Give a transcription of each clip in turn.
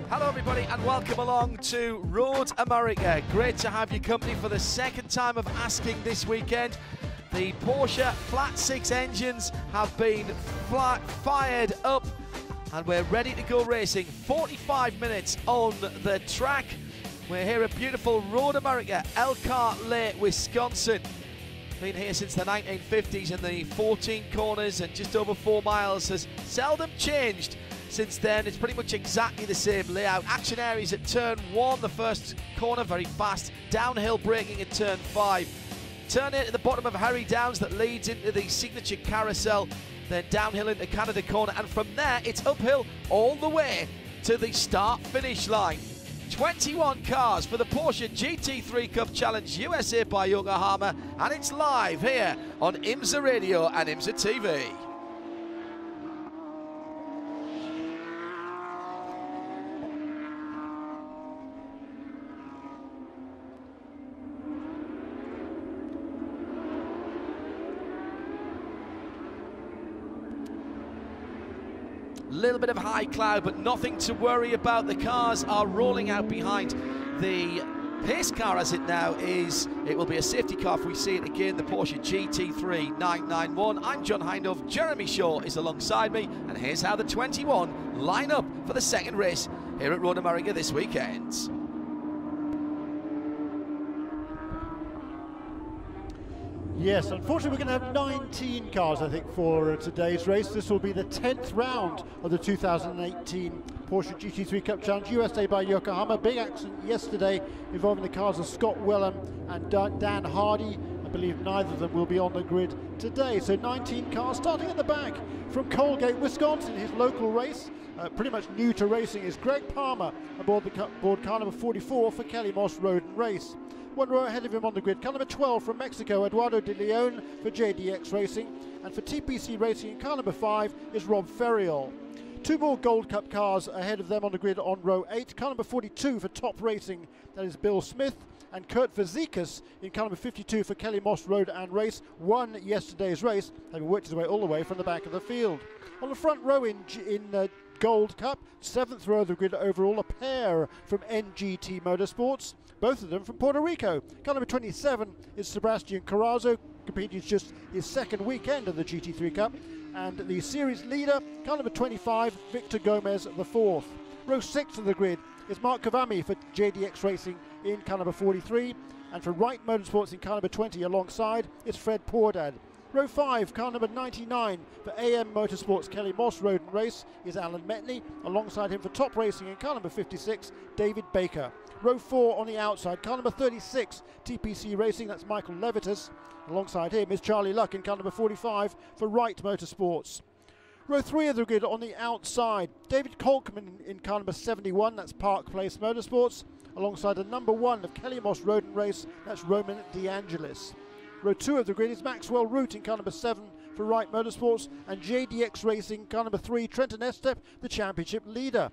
Hello everybody and welcome along to Road America. Great to have your company for the second time of asking this weekend. The Porsche flat six engines have been fired up and we're ready to go racing. 45 minutes on the track. We're here at beautiful Road America, Elkhart Lake, Wisconsin. Been here since the 1950s and the 14 corners and just over 4 miles has seldom changed since then. It's pretty much exactly the same layout. Action areas at turn 1, the first corner, very fast. Downhill braking at turn 5. Turn 8 at the bottom of Harry Downs that leads into the signature carousel. Then downhill into Canada Corner, and from there it's uphill all the way to the start-finish line. 21 cars for the Porsche GT3 Cup Challenge USA by Yokohama, and it's live here on IMSA Radio and IMSA TV. Little bit of high cloud, but nothing to worry about. The cars are rolling out behind the pace car as it now is. It will be a safety car if we see it again, the Porsche GT3 991. I'm John Hindhaugh, Jeremy Shaw is alongside me, and here's how the 21 line up for the second race here at Road America this weekend. Yes, unfortunately we're going to have 19 cars, I think, for today's race. This will be the 10th round of the 2018 Porsche GT3 Cup Challenge USA by Yokohama. Big accident yesterday involving the cars of Scott Wellham and Dan Hardy. I believe neither of them will be on the grid today. So 19 cars starting at the back from Colgate, Wisconsin, his local race. Pretty much new to racing is Greg Palmer aboard car number 44 for Kelly Moss Road and Race. 1 row ahead of him on the grid, car number 12 from Mexico, Eduardo de Leon for JDX Racing, and for TPC Racing, car number 5 is Rob Ferriol. 2 more Gold Cup cars ahead of them on the grid on row 8, car number 42 for Top Racing, that is Bill Smith, and Kurt Vazekas in car number 52 for Kelly Moss Road and Race, won yesterday's race, having worked his way all the way from the back of the field. On the front row in Gold Cup, 7th row of the grid overall, a pair from NGT Motorsports, both of them from Puerto Rico. Car number 27 is Sebastian Carrazzo, competing just his second weekend of the GT3 Cup. And the series leader, car number 25, Victor Gomez, the 4th. Row 6 of the grid is Mark Cavami for JDX Racing in car number 43. And for Wright Motorsports in car number 20 alongside is Fred Pordad. Row 5, car number 99 for AM Motorsports Kelly Moss Road and Race is Alan Metney. Alongside him for Top Racing in car number 56, David Baker. Row 4 on the outside, car number 36, TPC Racing, that's Michael Levitas. Alongside him is Charlie Luck in car number 45 for Wright Motorsports. Row 3 of the grid on the outside, David Kolkman in car number 71, that's Park Place Motorsports. Alongside the number 1 of Kelly Moss Road and Race, that's Roman DeAngelis. Row 2 of the grid is Maxwell Root in car number 7 for Wright Motorsports, and JDX Racing, car number 3, Trenton Estep, the championship leader.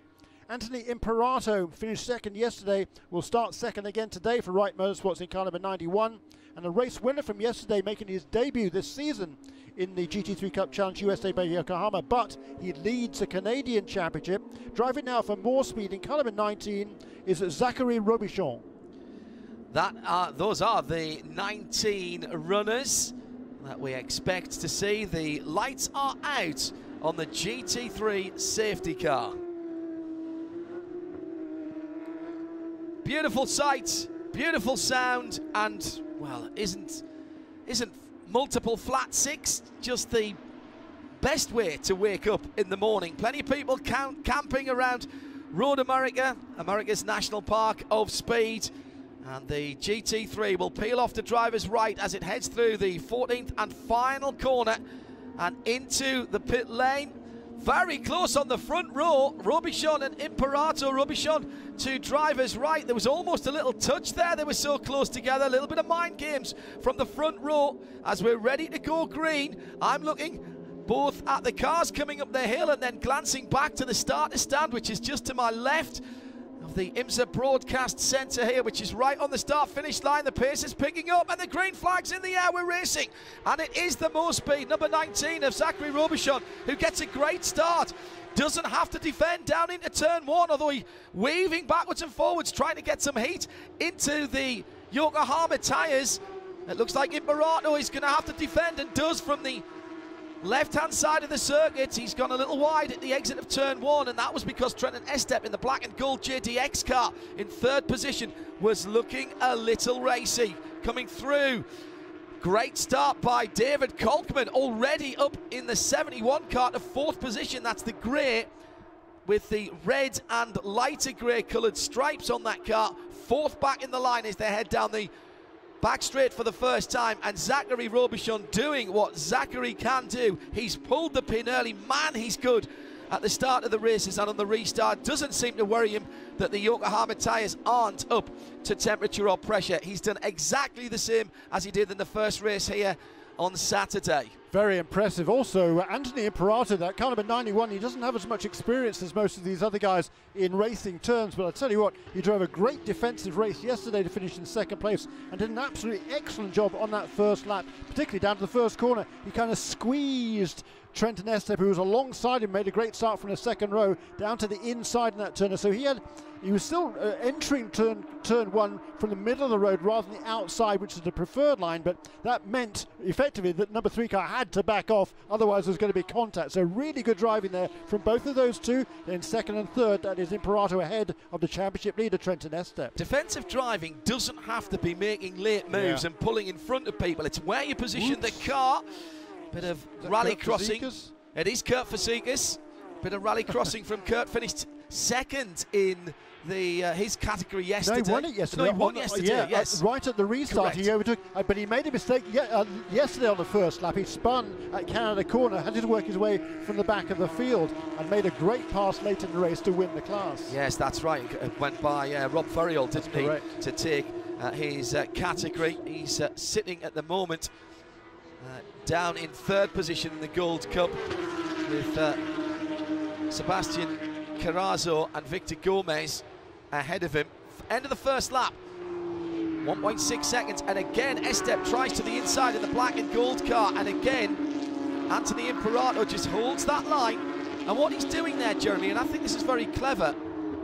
Anthony Imperato finished second yesterday, will start second again today for Wright Motorsports in car number 91, and a race winner from yesterday making his debut this season in the GT3 Cup Challenge USA by Yokohama, but he leads the Canadian Championship. Driving now for more speed in car number 19 is Zachary Robichon. Those are the 19 runners that we expect to see. The lights are out on the GT3 safety car. Beautiful sight, beautiful sound, and well, isn't multiple flat six just the best way to wake up in the morning? Plenty of people camping around Road America, America's national park of speed. And the GT3 will peel off to driver's right as it heads through the 14th and final corner and into the pit lane. Very close on the front row, Robichon and Imperato. Robichon to driver's right. There was almost a little touch there. They were so close together. A little bit of mind games from the front row as we're ready to go green. I'm looking both at the cars coming up the hill and then glancing back to the starter stand, which is just to my left of the IMSA broadcast centre here, which is right on the start-finish line. The pace is picking up and the green flag's in the air. We're racing, and it is the most speed, number 19 of Zachary Robichon, who gets a great start doesn't have to defend down into turn 1, although he's weaving backwards and forwards, trying to get some heat into the Yokohama tyres. It looks like Imperato is going to have to defend, and does from the left-hand side of the circuit. He's gone a little wide at the exit of turn 1, and that was because Trenton Estep in the black and gold JDX car in 3rd position was looking a little racy. Coming through, great start by David Kolkman, already up in the 71 car to 4th position. That's the grey with the red and lighter grey coloured stripes on that car. 4th back in the line as they head down the back straight for the first time, and Zachary Robichon doing what Zachary can do. He's pulled the pin early. Man, he's good at the start of the races, and on the restart doesn't seem to worry him that the Yokohama tyres aren't up to temperature or pressure. He's done exactly the same as he did in the first race here on Saturday. Very impressive. Also, Anthony Imperato, that car number 91, he doesn't have as much experience as most of these other guys in racing terms, but I tell you what, he drove a great defensive race yesterday to finish in 2nd place and did an absolutely excellent job on that first lap, particularly down to the first corner. He kind of squeezed Trenton Estep, who was alongside him, made a great start from the 2nd row down to the inside in that turner. So he was still entering turn 1 from the middle of the road rather than the outside, which is the preferred line, but that meant effectively that number 3 car had to back off, otherwise there's going to be contact. So really good driving there from both of those two. Then 2nd and 3rd, that is Imperato ahead of the championship leader Trenton Estep. Defensive driving doesn't have to be making late moves and pulling in front of people. It's where you position the car. Bit of rally crossing. It is Kurt Fazekas. Bit of rally crossing from Kurt. Finished 2nd in the his category yesterday. No, he won it yesterday. No, he won yesterday, yes. Right at the restart. Correct. He overtook, but he made a mistake yesterday on the first lap. He spun at Canada Corner, had to work his way from the back of the field, and made a great pass late in the race to win the class. Yes, that's right. It went by Rob Ferriol, didn't he, to take his category. He's sitting at the moment down in 3rd position in the Gold Cup with Sebastian Carrazzo and Victor Gomez ahead of him. End of the first lap, 1.6 seconds, and again Estep tries to the inside in the black and gold car, and again Anthony Imperato just holds that line. And what he's doing there, Jeremy, and I think this is very clever,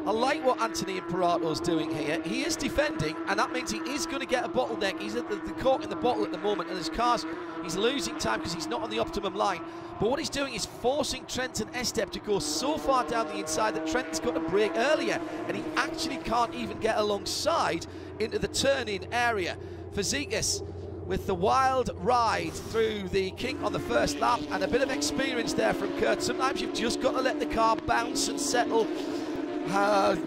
I like what Anthony Imperato's doing here. He is defending, and that means he is going to get a bottleneck. He's at the cork in the bottle at the moment, and his car's, he's losing time because he's not on the optimum line. But what he's doing is forcing Trenton Estep to go so far down the inside that Trenton's got to brake earlier, and he actually can't even get alongside into the turn-in area. Fazekas with the wild ride through the kink on the first lap, and a bit of experience there from Kurt. Sometimes you've just got to let the car bounce and settle.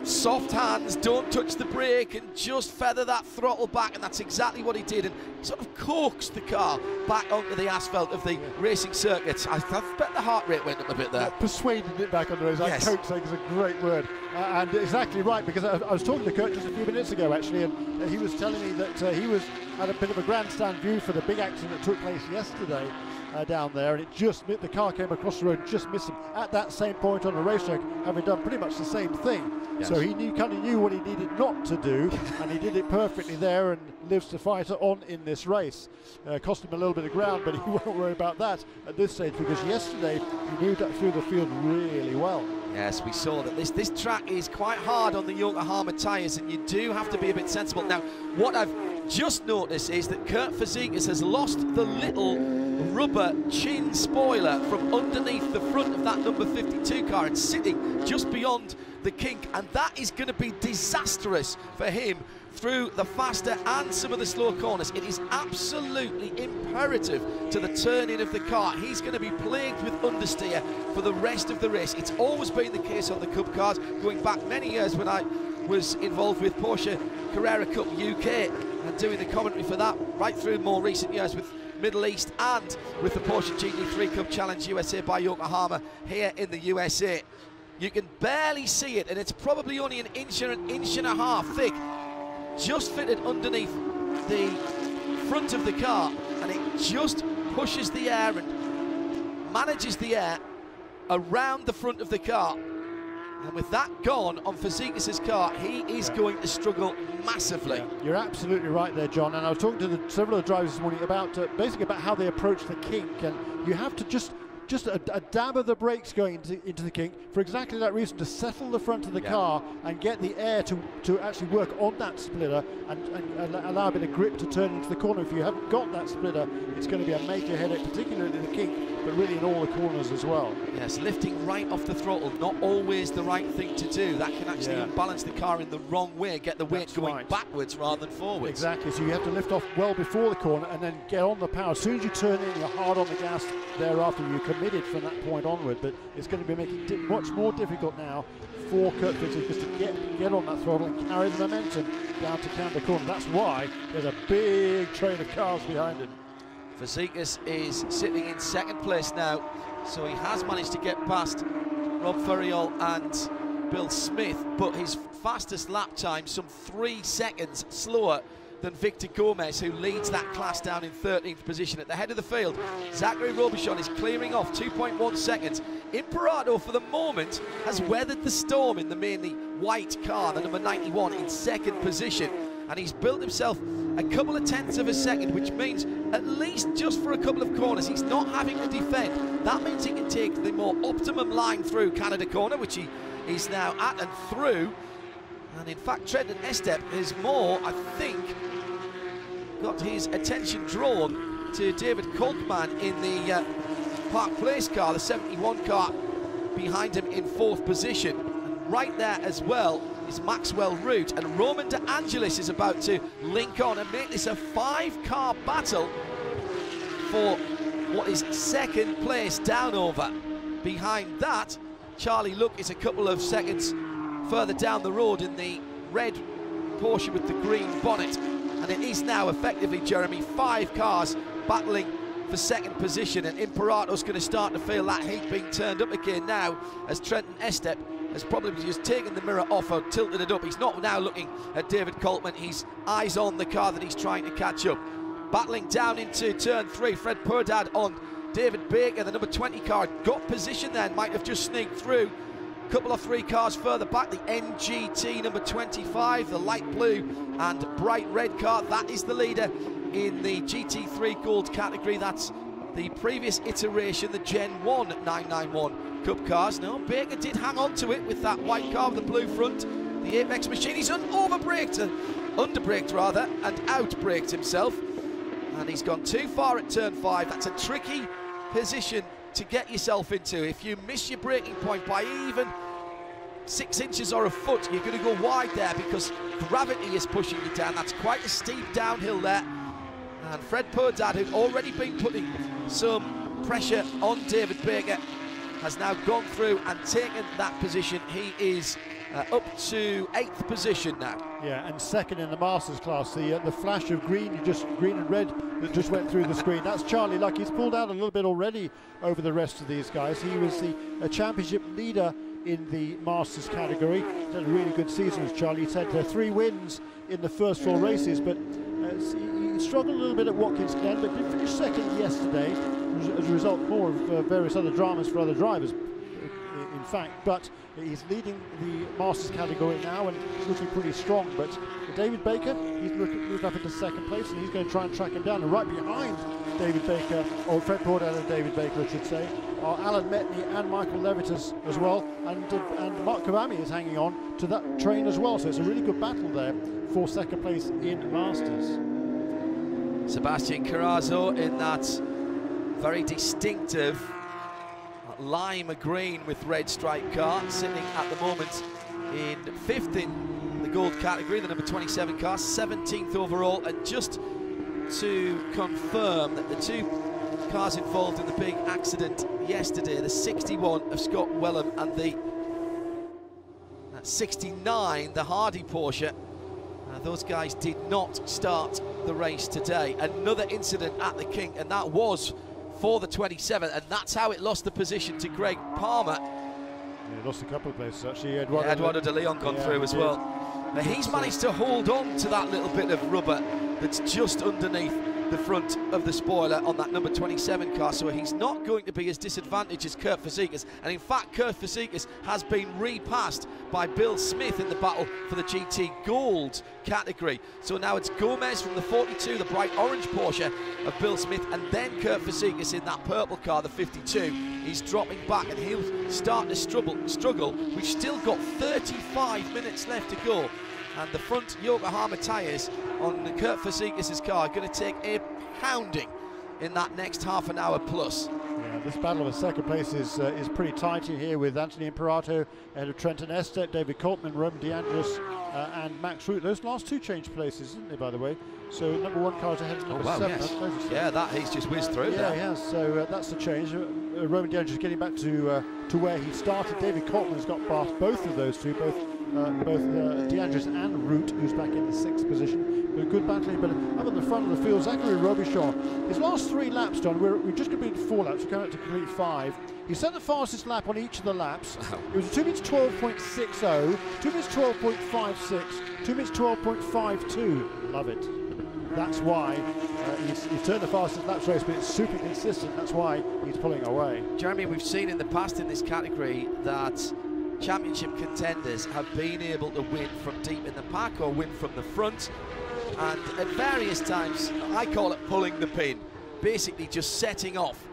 Soft hands, don't touch the brake, and just feather that throttle back, and that's exactly what he did, and sort of coaxed the car back onto the asphalt of the racing circuits. I bet the heart rate went up a bit there. Persuaded it back on the road. Yes. Coaxing is a great word, and exactly right, because I was talking to Kurt just a few minutes ago actually, and he was telling me that he was at a bit of a grandstand view for the big accident that took place yesterday down there, and it just the car came across the road, just missed him at that same point on the racetrack, having done pretty much the same thing. Yes. So he kind of knew what he needed not to do, and he did it perfectly there, and lives to fight on in this race. Cost him a little bit of ground, but he won't worry about that at this stage, because yesterday he moved up through the field really well. Yes, we saw that this track is quite hard on the Yokohama tyres, and you do have to be a bit sensible. Now, what I've just noticed is that Kurt Fazekas has lost the little rubber chin spoiler from underneath the front of that number 52 car. It's sitting just beyond the kink, and that is going to be disastrous for him through the faster and some of the slow corners. It is absolutely imperative to the turn-in of the car. He's going to be plagued with understeer for the rest of the race. It's always been the case on the Cup cars, going back many years when I was involved with Porsche Carrera Cup UK and doing the commentary for that, right through more recent years with Middle East and with the Porsche GT3 Cup Challenge USA by Yokohama here in the USA. You can barely see it, and it's probably only an inch and a half thick, just fitted underneath the front of the car, and it just pushes the air and manages the air around the front of the car. And with that gone on Fazekas' car, he is going to struggle massively. You're absolutely right there, John. And I was talking to several of the drivers this morning about basically about how they approach the kink, and you have to just just a dab of the brakes going into the kink for exactly that reason, to settle the front of the car and get the air to actually work on that splitter and allow a bit of grip to turn into the corner. If you haven't got that splitter, it's going to be a major headache, particularly in the kink, but really in all the corners as well. Yes, lifting right off the throttle, not always the right thing to do. That can actually unbalance the car in the wrong way, get the weight going backwards rather than forwards. Exactly, so you have to lift off well before the corner and then get on the power. As soon as you turn in, you're hard on the gas thereafter. You're committed from that point onward, but it's going to be making it much more difficult now for Kurt Fisicus to get on that throttle and carry the momentum down to Camber Corner. That's why there's a big train of cars behind him. Fisicus is sitting in second place now, so he has managed to get past Rob Ferriol and Bill Smith, but his fastest lap time some 3 seconds slower than Victor Gomez, who leads that class down in 13th position. At the head of the field, Zachary Robichon is clearing off 2.1 seconds. Imperato, for the moment, has weathered the storm in the mainly white car, the number 91, in second position, and he's built himself a couple of tenths of a second, which means at least just for a couple of corners he's not having to defend. That means he can take the more optimum line through Canada Corner, which he is now at and through. And in fact, Trenton Estep is more, I think, got his attention drawn to David Kolkman in the Park Place car, the 71 car, behind him in 4th position. And right there as well is Maxwell Root, and Roman De Angelis is about to link on and make this a 5-car battle for what is second place down over. Behind that, Charlie Luck is a couple of seconds further down the road in the red Porsche with the green bonnet, and it is now effectively, Jeremy, 5 cars battling for second position, and Imperato's going to start to feel that heat being turned up again now, as Trenton Estep has probably just taken the mirror off or tilted it up. He's not now looking at David Coltman, he's eyes on the car that he's trying to catch up. Battling down into turn 3, Fred Purdad on David Baker, the number 20 car, got position then, might have just sneaked through. Couple of 3 cars further back, the NGT number 25, the light blue and bright red car, that is the leader in the GT3 Gold category. That's the previous iteration, the Gen 1 991 Cup cars. No, Baker did hang on to it with that white car with the blue front, the Apex machine. He's underbraked rather, and outbraked himself, and he's gone too far at turn 5. That's a tricky position to get yourself into. If you miss your braking point by even 6 inches or a foot, you're going to go wide there because gravity is pushing you down. That's quite a steep downhill there. And Fred Purdad, who'd already been putting some pressure on David Baker, has now gone through and taken that position. He is up to 8th position now. Yeah, and second in the Masters class. The flash of green and red that just went through the screen. That's Charlie Luck. He's pulled out a little bit already over the rest of these guys. He was the championship leader in the Masters category. He's had a really good season as Charlie. He's had 3 wins in the first 4 races, but he struggled a little bit at Watkins Glen, but did finish second yesterday as a result more of various other dramas for other drivers, in fact. But he's leading the Masters category now and looking pretty strong. But David Baker, he's moved up into second place, and he's going to try and track him down. And right behind David Baker, or Fred Purdad and David Baker, I should say, are Alan Metney and Michael Levitt as well, and Mark Kavami is hanging on to that train as well. So it's a really good battle there for second place in Masters. Sebastian Carrazzo in that very distinctive lime green with red stripe car, sitting at the moment in 5th in the gold category, the number 27 car, 17th overall. And just to confirm that the 2 cars involved in the big accident yesterday, the 61 of Scott Wellham and the 69, the Hardy Porsche, those guys did not start the race today. Another incident at the kink, and that was for the 27, and that's how it lost the position to Greg Palmer. Yeah, he lost a couple of places actually. Eduardo de Leon gone through as well. But he's managed to hold on to that little bit of rubber that's just underneath the front of the spoiler on that number 27 car, so he's not going to be as disadvantaged as Kurt Fazekas. And in fact, Kurt Fazekas has been repassed by Bill Smith in the battle for the GT Gold category. So now it's Gomez from the 42, the bright orange Porsche of Bill Smith, and then Kurt Fazekas in that purple car, the 52. He's dropping back and he'll start to struggle. We've still got 35 minutes left to go, and the front Yokohama tyres on Kurt Fazekas' car are going to take a pounding in that next half an hour plus. Yeah, this battle of second place is pretty tight in here, with Anthony Imperato ahead of Trenton Estep, David Coltman, Roman DeAndres and Max Root. Those last two changed places, didn't they, by the way? So number 1 car's ahead of number 7. Yes. Yeah, that he's just whizzed through there. Yeah, he has. So that's the change. Roman DeAndres getting back to where he started. David Coltman's got past both of those two, both DeAndres and Root, who's back in the 6th position. But good battling. But up at the front of the field, Zachary Robichaud, his last 3 laps done. We've just completed 4 laps. We're coming up to complete 5. He set the fastest lap on each of the laps. It was 2 minutes 12.60, 2 minutes 12.56, 2 minutes 12.52. Love it. That's why he's turned the fastest laps race, but it's super consistent. That's why he's pulling away. Jeremy, we've seen in the past in this category that championship contenders have been able to win from deep in the pack or win from the front, and at various times I call it pulling the pin, basically just setting off.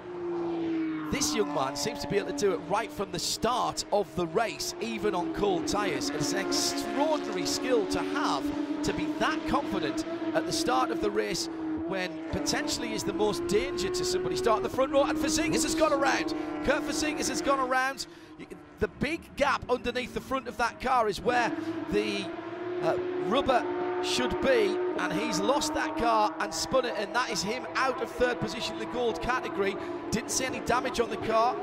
This young man seems to be able to do it right from the start of the race, even on cold tyres. It's an extraordinary skill to have, to be that confident at the start of the race when potentially is the most danger to somebody starting the front row. And Fazekas has gone around. Kurt Fazekas has gone around. The big gap underneath the front of that car is where the rubber should be, and he's lost that car and spun it, and that is him out of 3rd position in the gold category. Didn't see any damage on the car,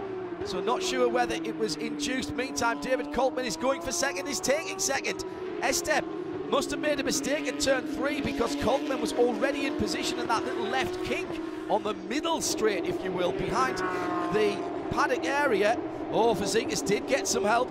so not sure whether it was induced. Meantime, David Coltman is going for 2nd, is taking 2nd. Estep must have made a mistake at turn 3, because Coltman was already in position in that little left kink on the middle straight, if you will, behind the paddock area. Oh, Fazekas did get some help.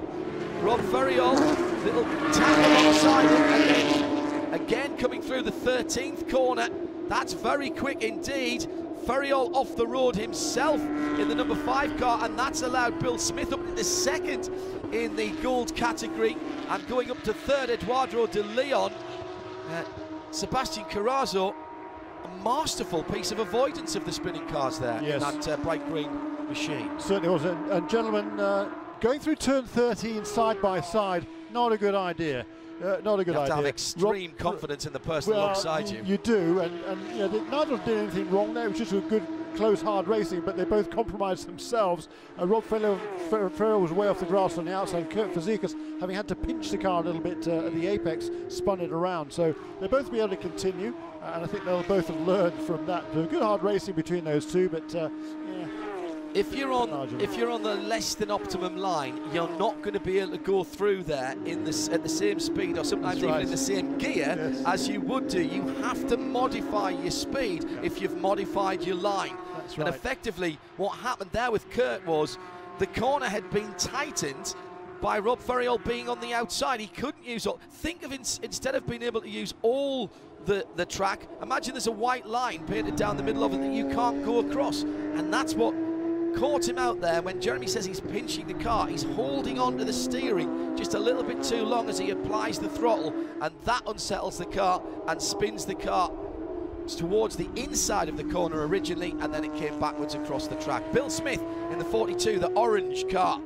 Rob Ferriol, little tap alongside him, and then again coming through the 13th corner. That's very quick indeed. Ferriol off the road himself in the number 5 car, and that's allowed Bill Smith up into 2nd in the gold category, and going up to 3rd, Eduardo de Leon. Sebastian Carrazzo, a masterful piece of avoidance of the spinning cars there, yes, in that bright green machine. Certainly was. And gentlemen, going through turn 13 side by side, not a good idea. Not a good idea. You have to have extreme confidence in the person alongside you. You do, and you know, neither of them did anything wrong there. It was just a good, close, hard racing, but they both compromised themselves. Rob Ferriol was way off the grass on the outside. Kurt Fazekas, having had to pinch the car a little bit at the apex, spun it around. So they'll both be able to continue, and I think they'll both have learned from that. So good, hard racing between those two, but yeah. If you're on the less than optimum line, you're not going to be able to go through there at the same speed, or sometimes even in the same gear, as you would do. You have to modify your speed if you've modified your line. And effectively, what happened there with Kurt was the corner had been tightened by Rob Ferriol being on the outside. He couldn't use all. Think of instead of being able to use all the track, imagine there's a white line painted down the middle of it that you can't go across, and that's what caught him out there. When Jeremy says he's pinching the car, he's holding on to the steering just a little bit too long as he applies the throttle, and that unsettles the car and spins the car towards the inside of the corner originally, and then it came backwards across the track. Bill Smith in the 42, the orange car,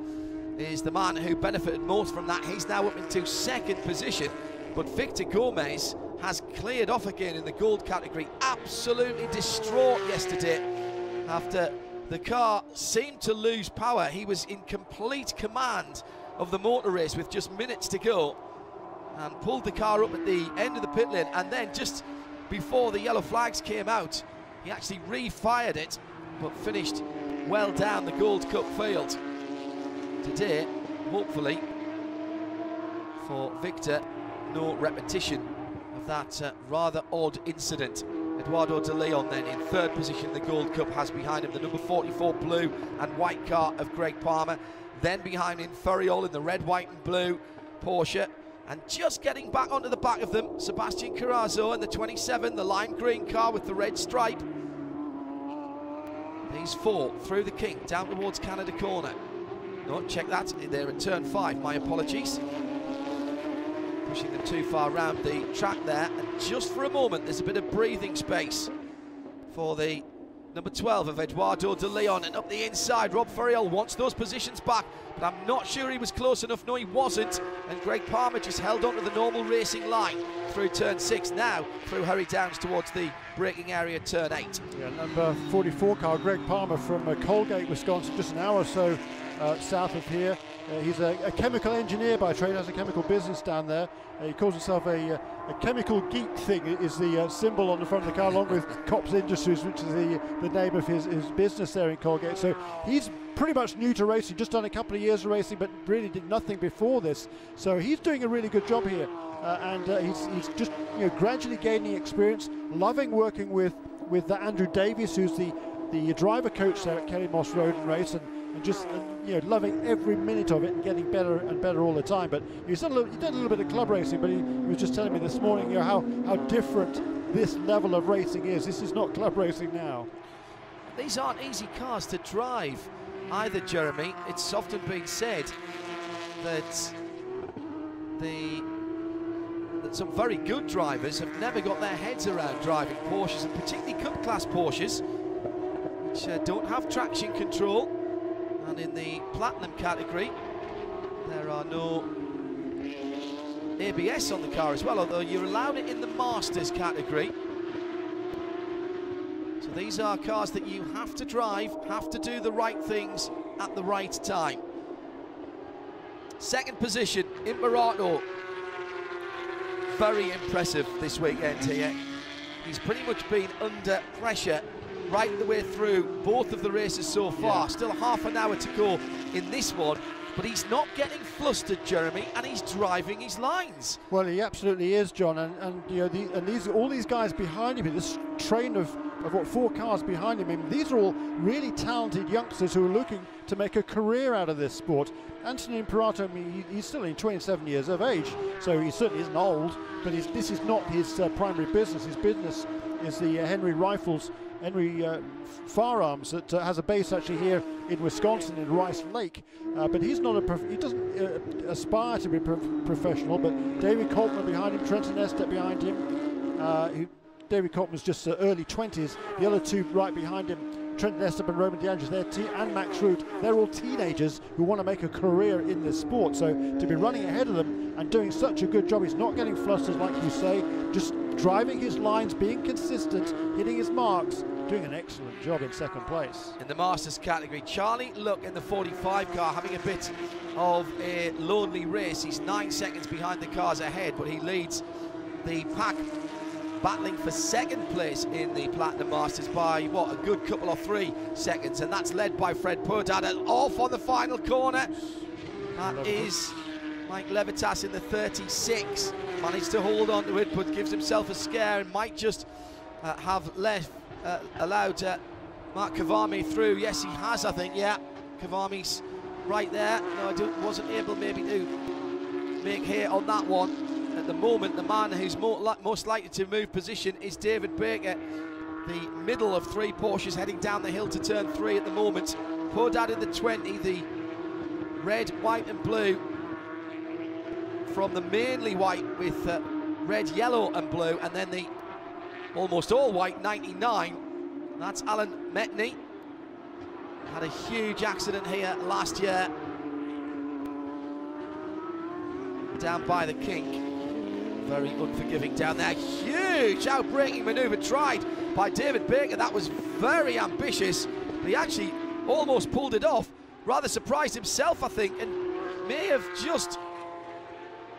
is the man who benefited most from that. He's now up into 2nd position, but Victor Gomez has cleared off again in the gold category. Absolutely distraught yesterday after the car seemed to lose power. He was in complete command of the motor race with just minutes to go, and pulled the car up at the end of the pit lane, and then just before the yellow flags came out, he actually refired it, but finished well down the Gold Cup field. Today, hopefully, for Victor, no repetition of that rather odd incident. Eduardo de Leon then in 3rd position in the Gold Cup, has behind him the number 44 blue and white car of Greg Palmer. Then behind him Ferriol in the red, white and blue Porsche. And just getting back onto the back of them, Sebastian Carrazzo in the 27, the lime green car with the red stripe. These four through the kink, down towards Canada corner. No, check that, they're in turn 5, my apologies. Pushing them too far around the track there, and just for a moment there's a bit of breathing space for the number 12 of Eduardo de Leon, and up the inside Rob Ferriol wants those positions back, but I'm not sure he was close enough. No, he wasn't, and Greg Palmer just held on to the normal racing line through turn 6, now through Hurry Downs towards the braking area, turn 8. Yeah, number 44 car, Greg Palmer from Colgate, Wisconsin, just an hour or so south of here. He's a chemical engineer by trade, has a chemical business down there. He calls himself a chemical geek thing, is the symbol on the front of the car, along with Cops Industries, which is the name of his business there in Colgate. So he's pretty much new to racing, just done a couple of years of racing, but really did nothing before this. So he's doing a really good job here, and he's just gradually gaining experience, loving working with Andrew Davies, who's the driver coach there at Kelly Moss Road and Race, and just loving every minute of it and getting better and better all the time. But he's done a little bit of club racing, but he was just telling me this morning how different this level of racing is. This is not club racing now. These aren't easy cars to drive either, Jeremy. It's often been said that some very good drivers have never got their heads around driving Porsches, and particularly Cup class Porsches, which don't have traction control. And in the Platinum category, there are no ABS on the car as well, although you're allowed it in the Masters category. So these are cars that you have to drive, have to do the right things at the right time. Second position, Imperato. Very impressive this weekend here. He's pretty much been under pressure right the way through both of the races so far. Still half an hour to go in this one, but he's not getting flustered, Jeremy, and he's driving his lines. Well, he absolutely is, John, and all these guys behind him, this train of what, 4 cars behind him, and these are all really talented youngsters who are looking to make a career out of this sport. Anthony Imperato, I mean, he's still in 27 years of age, so he certainly isn't old, but this is not his primary business. His business is the Henry Firearms that has a base actually here in Wisconsin in Rice Lake, but he doesn't aspire to be professional. But David Coltman behind him, Trenton Estep behind him. David Coltman's just early 20s. The other two right behind him, Trenton Estep and Roman DeAndres, and Max Root, they're all teenagers who want to make a career in this sport. So to be running ahead of them and doing such a good job, he's not getting flustered like you say, just driving his lines, being consistent, hitting his marks, doing an excellent job in second place. In the Masters category, Charlie Luck in the 45 car having a bit of a lonely race. He's 9 seconds behind the cars ahead, but he leads the pack, battling for second place in the Platinum Masters by, what, a good couple of 3 seconds, and that's led by Fred Purdad, and off on the final corner. That is Mike Levitas in the 36. Managed to hold on to it, but gives himself a scare and might just have allowed Mark Kavami through. Yes, he has, I think. Yeah, Kavami's right there. No, I wasn't able maybe to make hay on that one. At the moment, the man who's most likely to move position is David Baker, the middle of 3 Porsches heading down the hill to turn 3 at the moment. Purdad in the 20, the red, white and blue from the mainly white with red, yellow and blue, and then the almost all white 99. That's Alan Metney. Had a huge accident here last year down by the kink. Very unforgiving down there. Huge outbraking manoeuvre tried by David Baker. That was very ambitious. He actually almost pulled it off. Rather surprised himself, I think, and may have just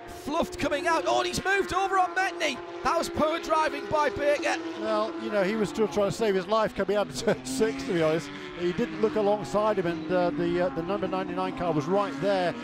fluffed coming out. Oh, and he's moved over on Metney. That was poor driving by Baker. Well, he was still trying to save his life coming out of turn 6, to be honest. He didn't look alongside him, and the number 99 car was right there.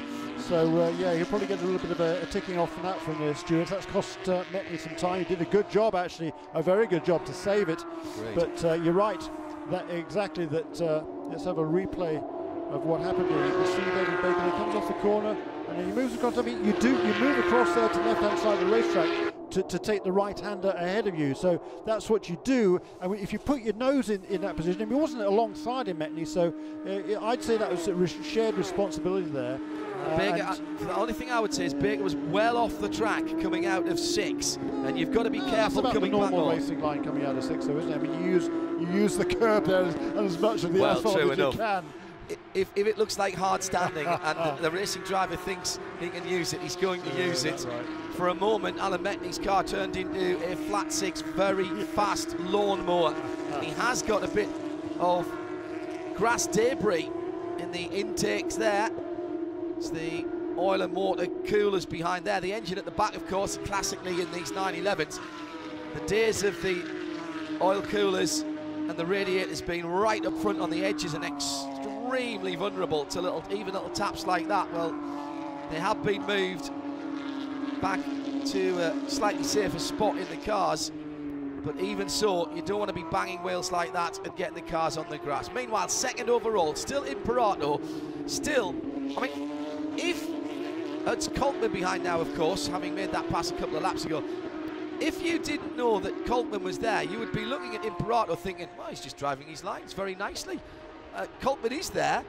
So, yeah, he'll probably get a little bit of a ticking off from that from the stewards. That's cost Metney some time. He did a good job, actually, a very good job to save it. Great. But you're right, let's have a replay of what happened here. You can see David Baker, he comes off the corner, and then he moves across. I mean, you move across there to the left-hand side of the racetrack to take the right-hander ahead of you. So that's what you do. And if you put your nose in that position, I mean, he wasn't alongside him, Metney, so I'd say that was a shared responsibility there. The only thing I would say is Baker was well off the track coming out of 6, and you've got to be careful coming back on. It's about the normal racing line coming out of 6, though, isn't it? I mean, you use the curb there as much of the asphalt as you can. If it looks like hard standing and the racing driver thinks he can use it, he's going to use it. Right. For a moment, Alan Metney's car turned into a flat 6, very fast lawnmower. He has got a bit of grass debris in the intakes there. It's the oil and water coolers behind there. The engine at the back, of course, classically in these 911s. The days of the oil coolers and the radiators being right up front on the edges and extremely vulnerable to even little taps like that. Well, they have been moved back to a slightly safer spot in the cars, but even so, you don't want to be banging wheels like that and getting the cars on the grass. Meanwhile, second overall, still Imperato, still, I mean, if it's Coltman behind now, of course, having made that pass a couple of laps ago. If you didn't know that Coltman was there, you would be looking at Imperato thinking, well, he's just driving his lines very nicely. Coltman is there,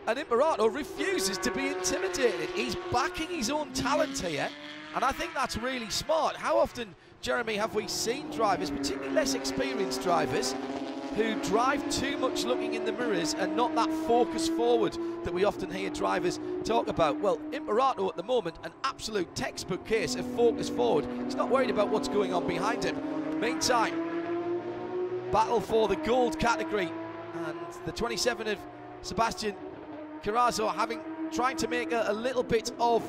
and Imperato refuses to be intimidated. He's backing his own talent here, and I think that's really smart. How often, Jeremy, have we seen drivers, particularly less experienced drivers, who drive too much looking in the mirrors and not that focus forward that we often hear drivers talk about? Well, Imperato at the moment, an absolute textbook case of focus forward. He's not worried about what's going on behind him. Meantime, battle for the gold category, and the 27 of Sebastian Carrazzo trying to make a little bit of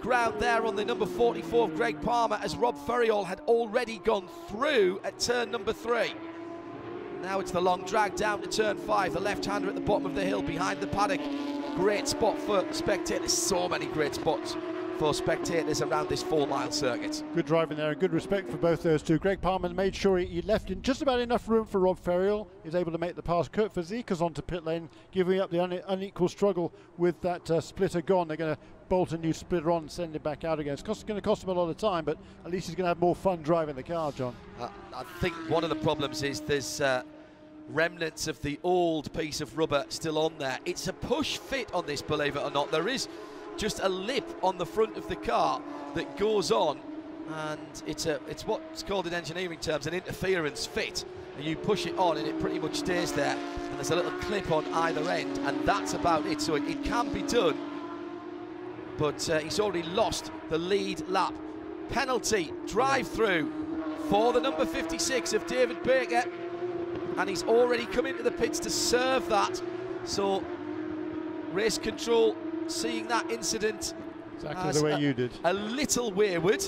ground there on the number 44 of Greg Palmer, as Rob Ferriol had already gone through at turn number 3. Now it's the long drag down to turn 5, the left-hander at the bottom of the hill behind the paddock. Great spot for spectators. So many great spots for spectators around this 4-mile circuit. Good driving there and good respect for both those two. Greg Palmer made sure he left in just about enough room for Rob Ferriol. He's able to make the pass. Kurt Fazika's onto pit lane, giving up the unequal struggle with that splitter gone. They're going to bolt a new splitter on and send it back out again. It's going to cost him a lot of time, but at least he's going to have more fun driving the car, John. I think one of the problems is there's remnants of the old piece of rubber still on there. It's a push fit on this, believe it or not. There is just a lip on the front of the car that goes on, and it's what's called in engineering terms an interference fit. And you push it on and it pretty much stays there, and there's a little clip on either end, and that's about it. So it can be done, but he's already lost the lead lap. Penalty drive through for the number 56 of David Baker, and he's already come into the pits to serve that. So race control seeing that incident exactly the way you did, a little wayward.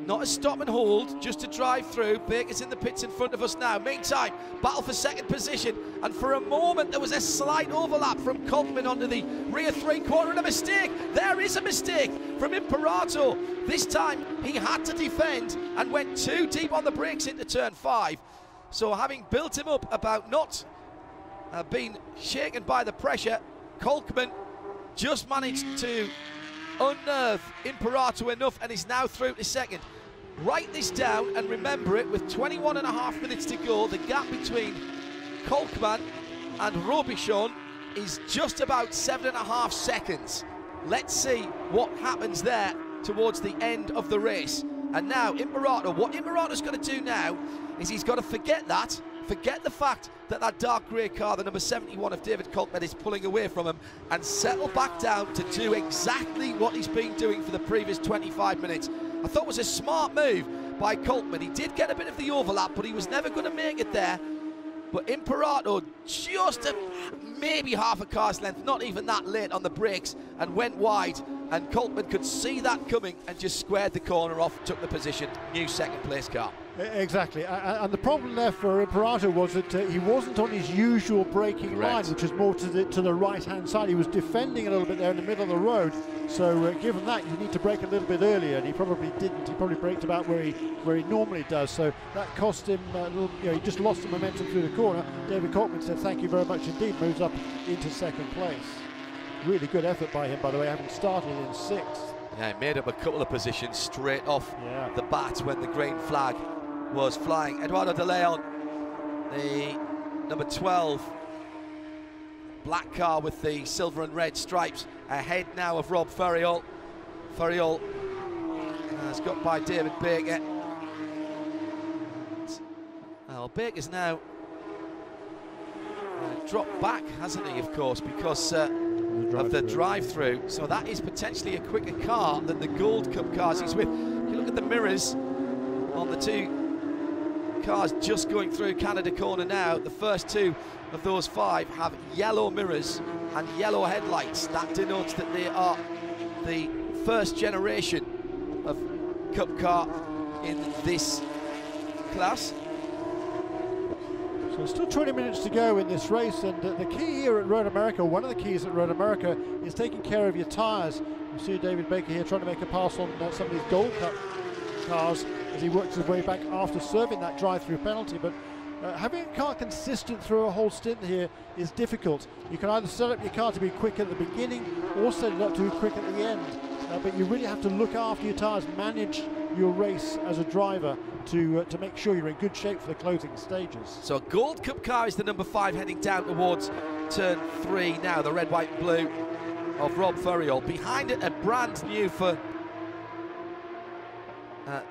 Not a stop and hold, just a drive through. Baker's in the pits in front of us now. Meantime, battle for second position, and for a moment there was a slight overlap from Coltman onto the rear three-quarter, and a mistake. There is a mistake from Imperato. This time he had to defend and went too deep on the brakes into turn 5. So having built him up about not being shaken by the pressure, Coltman just managed to unnerve Imperato enough and is now through to second. Write this down and remember it, with 21.5 minutes to go, the gap between Coltman and Robichon is just about 7.5 seconds. Let's see what happens there towards the end of the race. And now Imperato, what Imperato's got to do now is he's got to forget the fact that that dark grey car, the number 71 of David Coltman, is pulling away from him, and settle back down to do exactly what he's been doing for the previous 25 minutes. I thought it was a smart move by Coltman. He did get a bit of the overlap, but he was never going to make it there. But Imperato just maybe half a car's length, not even that, late on the brakes, and went wide, and Coltman could see that coming and just squared the corner off, took the position, new second place car. Exactly, and the problem there for Imperato was that he wasn't on his usual braking line, which is more to the right-hand side. He was defending a little bit there in the middle of the road, so given that, you need to brake a little bit earlier, and he probably didn't. He probably braked about where he normally does, so that cost him a little, he just lost the momentum through the corner. David Coltman said thank you very much indeed, moves up into second place. Really good effort by him, by the way, having started in 6th. Yeah, he made up a couple of positions straight off the bat when the green flag was flying. Eduardo de Leon, the number 12, black car with the silver and red stripes, ahead now of Rob Ferriol. Ferriol has got by David Baker. Well, Baker's now dropped back, hasn't he, of course, because of the drive-through. So that is potentially a quicker car than the Gold Cup cars he's with. If you look at the mirrors on the 2 cars just going through Canada Corner now, the first 2 of those 5 have yellow mirrors and yellow headlights. That denotes that they are the first generation of Cup car in this class. So still 20 minutes to go in this race, and the key here at Road America, one of the keys at Road America, is taking care of your tyres. You see David Baker here trying to make a pass on some of these Gold Cup cars as he works his way back after serving that drive-through penalty. But having a car consistent through a whole stint here is difficult. You can either set up your car to be quick at the beginning or set it up to be quick at the end. But you really have to look after your tyres, manage your race as a driver to make sure you're in good shape for the closing stages. So a Gold Cup car is the number 5 heading down towards turn 3 now, the red, white and blue of Rob Ferriol. Behind it, a brand new for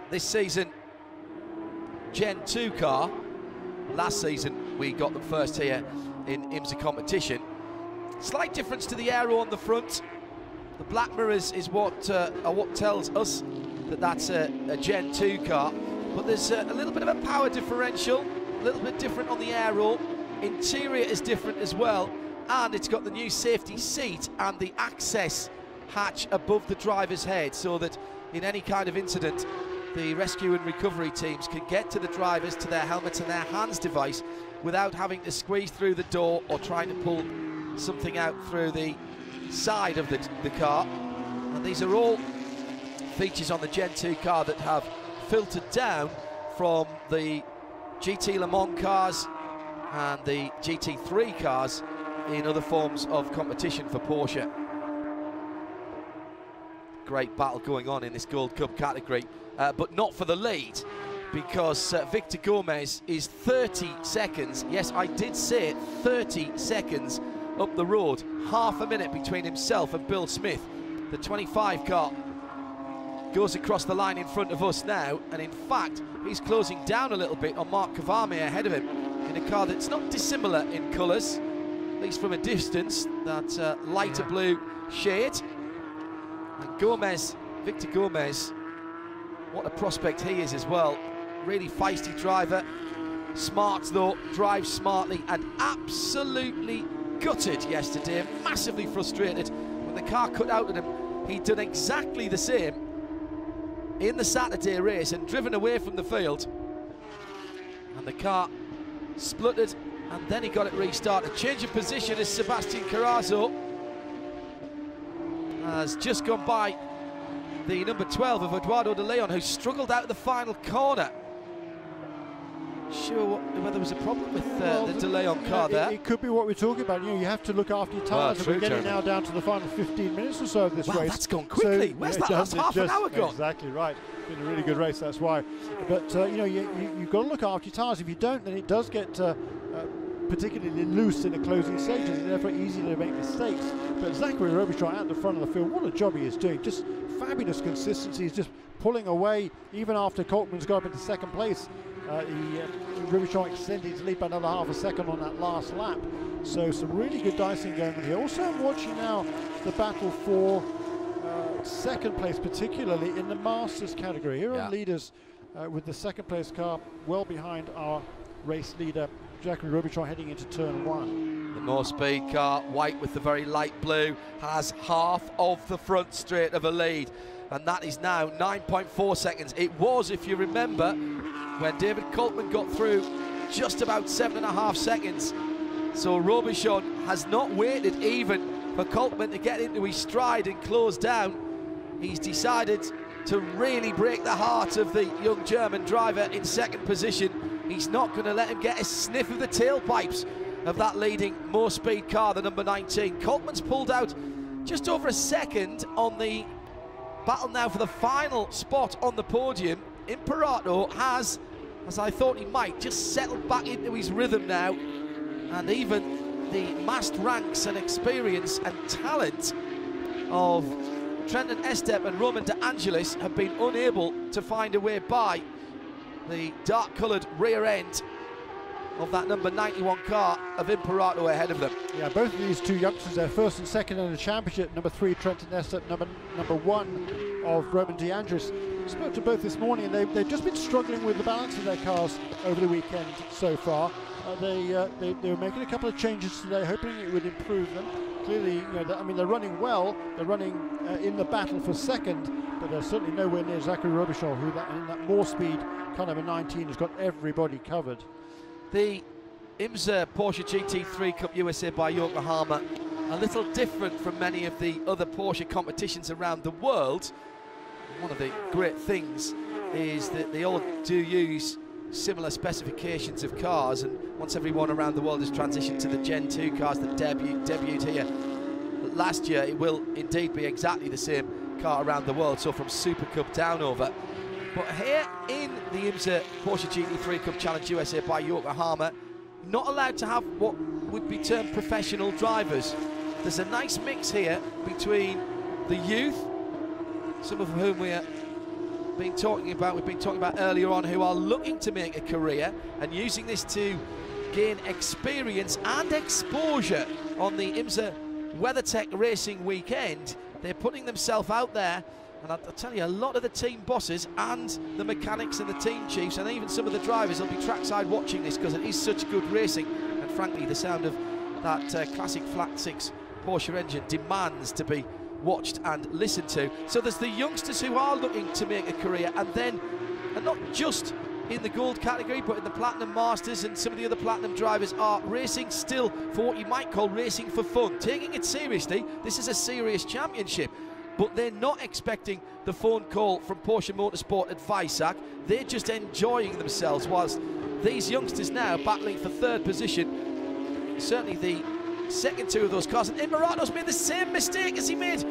this season Gen 2 car. Last season we got them first here in IMSA competition. Slight difference to the aero on the front. The black mirrors is what tells us that that's a Gen 2 car. But there's a little bit of a power differential, a little bit different on the aero. Interior is different as well, and it's got the new safety seat and the access hatch above the driver's head, so that in any kind of incident, the rescue and recovery teams can get to the drivers, to their helmets and their hands device without having to squeeze through the door or trying to pull something out through the side of the car. And these are all features on the Gen 2 car that have filtered down from the GT Le Mans cars and the GT3 cars in other forms of competition for Porsche. Great battle going on in this Gold Cup category, but not for the lead, because Victor Gomez is 30 seconds, yes, I did say it, 30 seconds up the road. Half a minute between himself and Bill Smith. The 25 car goes across the line in front of us now, and in fact he's closing down a little bit on Mark Kavame ahead of him in a car that's not dissimilar in colours, at least from a distance, that lighter blue shade. And Gomez, Victor Gomez, what a prospect he is as well. Really feisty driver, smart though, drives smartly, and absolutely gutted yesterday, massively frustrated when the car cut out at him. He'd done exactly the same in the Saturday race and driven away from the field, and the car spluttered, and then he got it restarted. Change of position as Sebastian Carrazzo has just gone by the number 12 of Eduardo de Leon, who struggled out of the final corner. Sure whether there was a problem with the De Leon car there. It could be what we're talking about. You know, you have to look after your tyres. We're getting now down to the final 15 minutes or so of this race. That's gone quickly. Where's that last half an hour gone? Exactly right. It's been a really good race, that's why. But you know, you've got to look after your tyres. If you don't, then it does get particularly loose in the closing stages. It's therefore easy to make mistakes. But Zachary Robichon out the front of the field, what a job he is doing. Just fabulous consistency. He's just pulling away even after Coltman's got up into second place. Robichon extended his lead by another half a second on that last lap. So some really good dicing going on here. Also, I'm watching now the battle for second place, particularly in the Masters category. Here are leaders with the second place car well behind our race leader, Zachary Robichon, heading into turn 1. The more speed car, white with the very light blue, has half of the front straight of a lead, and that is now 9.4 seconds. It was, if you remember, when David Coltman got through, just about 7.5 seconds. So Robichon has not waited even for Coltman to get into his stride and close down. He's decided to really break the heart of the young German driver in second position. He's not going to let him get a sniff of the tailpipes of that leading more speed car, the number 19. Coltman's pulled out just over a second on the battle now for the final spot on the podium. Imperato has, as I thought he might, just settled back into his rhythm now, and even the massed ranks and experience and talent of Trenton Estep and Roman De Angelis have been unable to find a way by the dark-coloured rear end of that number 91 car of Imperato ahead of them. Yeah, both of these two youngsters, they're first and second in the championship. Number 3, Trenton Estep, number 1 of Roman De Angelis. Spoke to both this morning, and they've just been struggling with the balance of their cars over the weekend so far. They were making a couple of changes today, hoping it would improve them. Clearly, you know, I mean, they're running well. They're running in the battle for second, but they're certainly nowhere near Zachary Robichon, who in that more speed car number 19 has got everybody covered. The IMSA Porsche GT3 Cup USA by Yokohama, a little different from many of the other Porsche competitions around the world. One of the great things is that they all do use similar specifications of cars, and once everyone around the world has transitioned to the Gen 2 cars that debuted here last year, it will indeed be exactly the same car around the world, so from Super Cup down over. But here in the IMSA Porsche GT3 Cup Challenge USA by Yokohama, not allowed to have what would be termed professional drivers. There's a nice mix here between the youth, some of whom we've been talking about earlier on, who are looking to make a career and using this to gain experience and exposure on the IMSA WeatherTech Racing weekend. They're putting themselves out there, and I'll tell you, a lot of the team bosses and the mechanics and the team chiefs and even some of the drivers will be trackside watching this, because it is such good racing, and frankly the sound of that classic flat 6 Porsche engine demands to be watched and listened to. So there's the youngsters who are looking to make a career, and then, and not just in the gold category, but in the Platinum Masters, and some of the other Platinum drivers are racing still for what you might call racing for fun, taking it seriously. This is a serious championship, but they're not expecting the phone call from Porsche Motorsport at Weissach. They're just enjoying themselves, whilst these youngsters now battling for third position. Certainly the second two of those cars, and Imperato's made the same mistake as he made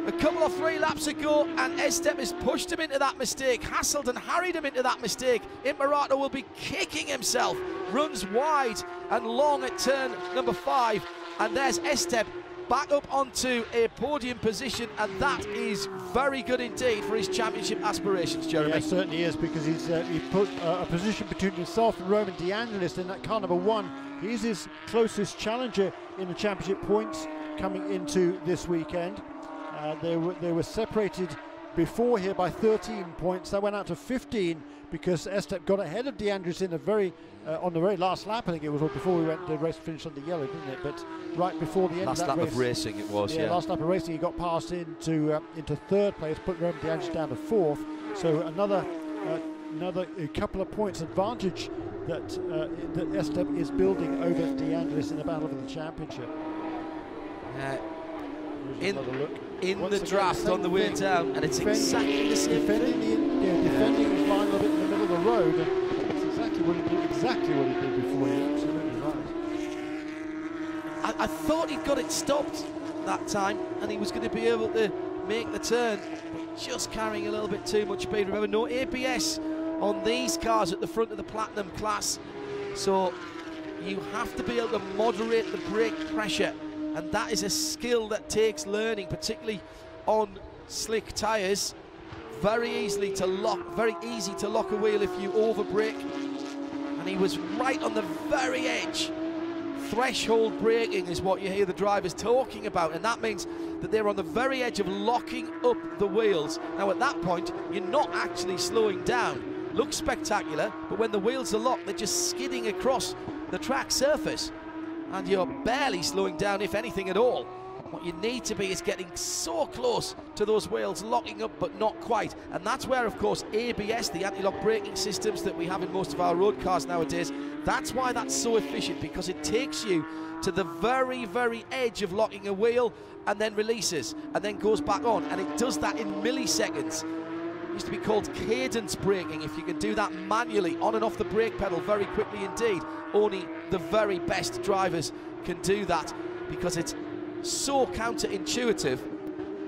a couple of 3 laps ago, and Estep has pushed him into that mistake, hassled and harried him into that mistake. Imperato will be kicking himself, runs wide and long at turn number 5, and there's Estep back up onto a podium position, and that is very good indeed for his championship aspirations, Jeremy. Yeah, it certainly is, because he put a position between himself and Roman De Angelis in that car number 1. He's his closest challenger in the championship points coming into this weekend. They were separated before here by 13 points. That went out to 15 because Estep got ahead of De Angelis in a on the very last lap, I think it was, or before we went the race finished on the yellow, didn't it? But right before the end last of that lap race, of racing it was, yeah. Last lap of racing, he got passed into third place, put Roman De Angelis down to 4th. So another couple of points advantage that Estep is building over De Angelis in the battle for the championship. In the draft on the way down, and it's exactly the same defending his line a little bit in the middle of the road. That's exactly what he did before. You're absolutely right. I thought he'd got it stopped that time, and he was going to be able to make the turn, but just carrying a little bit too much speed. Remember, no ABS on these cars at the front of the Platinum class, so you have to be able to moderate the brake pressure, and that is a skill that takes learning, particularly on slick tyres. Very easy to lock a wheel if you over brake, and he was right on the very edge. Threshold braking is what you hear the drivers talking about, and that means that they're on the very edge of locking up the wheels. Now at that point, you're not actually slowing down. Looks spectacular, but when the wheels are locked, they're just skidding across the track surface, and you're barely slowing down, if anything at all. What you need to be is getting so close to those wheels, locking up but not quite, and that's where, of course, ABS, the anti-lock braking systems that we have in most of our road cars nowadays, that's why that's so efficient, because it takes you to the very, very edge of locking a wheel and then releases and then goes back on, and it does that in milliseconds. It used to be called cadence braking. If you can do that manually on and off the brake pedal very quickly indeed, only the very best drivers can do that, because it's so counterintuitive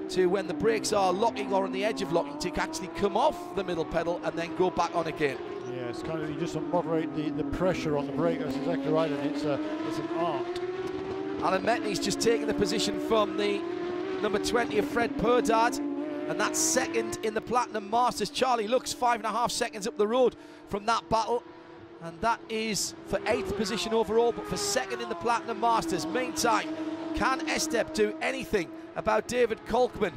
to when the brakes are locking or on the edge of locking to actually come off the middle pedal and then go back on again. Yeah, it's kind of, you just moderate the pressure on the brake. That's exactly right, and it's an art. Alan Metney's just taken the position from the number 20 of Fred Perdard, and that's second in the Platinum Masters. Charlie Lux 5.5 seconds up the road from that battle, and that is for 8th position overall, but for second in the Platinum Masters. Meantime, can Estep do anything about David Kolkman?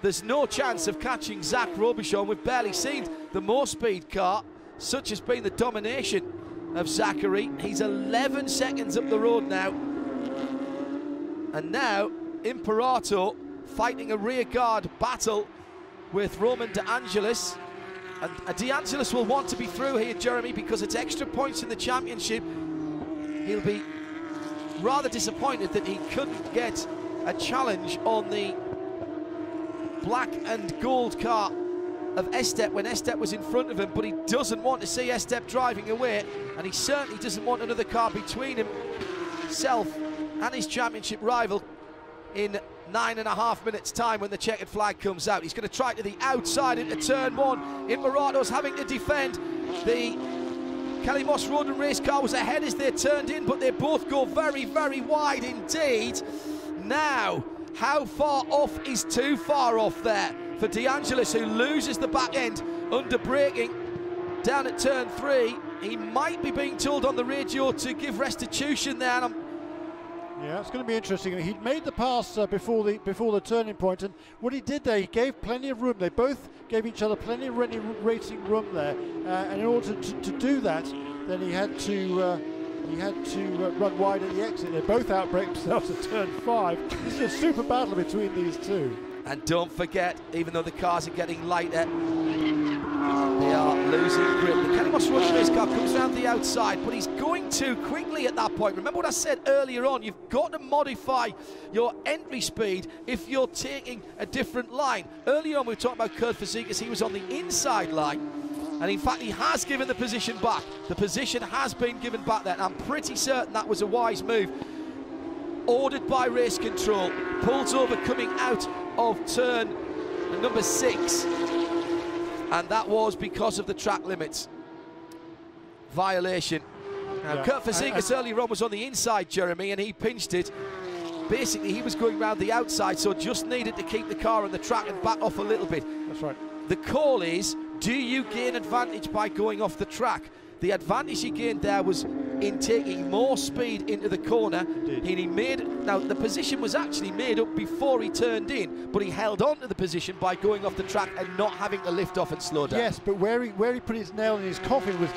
There's no chance of catching Zach Robichon. We've barely seen the more speed car. Such has been the domination of Zachary. He's 11 seconds up the road now. And now Imperato fighting a rearguard battle with Roman De Angelis. And De Angelis will want to be through here, Jeremy, because it's extra points in the championship. He'll be rather disappointed that he couldn't get a challenge on the black and gold car of Estep when Estep was in front of him, but he doesn't want to see Estep driving away, and he certainly doesn't want another car between himself and his championship rival in 9.5 minutes time when the checkered flag comes out. He's going to try to the outside into turn 1. Imperato's having to defend. The Kelly Moss Road and Race car was ahead as they turned in, but they both go very, very wide indeed. Now, how far off is too far off there for De Angelis, who loses the back end under braking down at turn 3. He might be being told on the radio to give restitution there. And yeah, it's going to be interesting. He'd made the pass before the turning point, and what he did there, he gave plenty of room. They both gave each other plenty of racing room there, and in order to do that, then he had to run wide at the exit. They both outbraked themselves at turn 5. This is a super battle between these two. And don't forget, even though the cars are getting lighter, they are losing grip. The Kelly Moss Road Race car comes around the outside, but he's going too quickly at that point. Remember what I said earlier on, you've got to modify your entry speed if you're taking a different line. Earlier on we were talking about Kurt Fazekas, he was on the inside line, and in fact he has given the position back. The position has been given back there, and I'm pretty certain that was a wise move. Ordered by race control, pulls over coming out of turn number 6, and that was because of the track limits violation. Now, yeah. Kurt Fazekas earlier on was on the inside, Jeremy, and he pinched it. Basically, he was going round the outside, so just needed to keep the car on the track and back off a little bit. That's right. The call is, do you gain advantage by going off the track? The advantage he gained there was in taking more speed into the corner. Now the position was actually made up before he turned in, but he held on to the position by going off the track and not having to lift off and slow down. Yes, but where he put his nail in his coffin was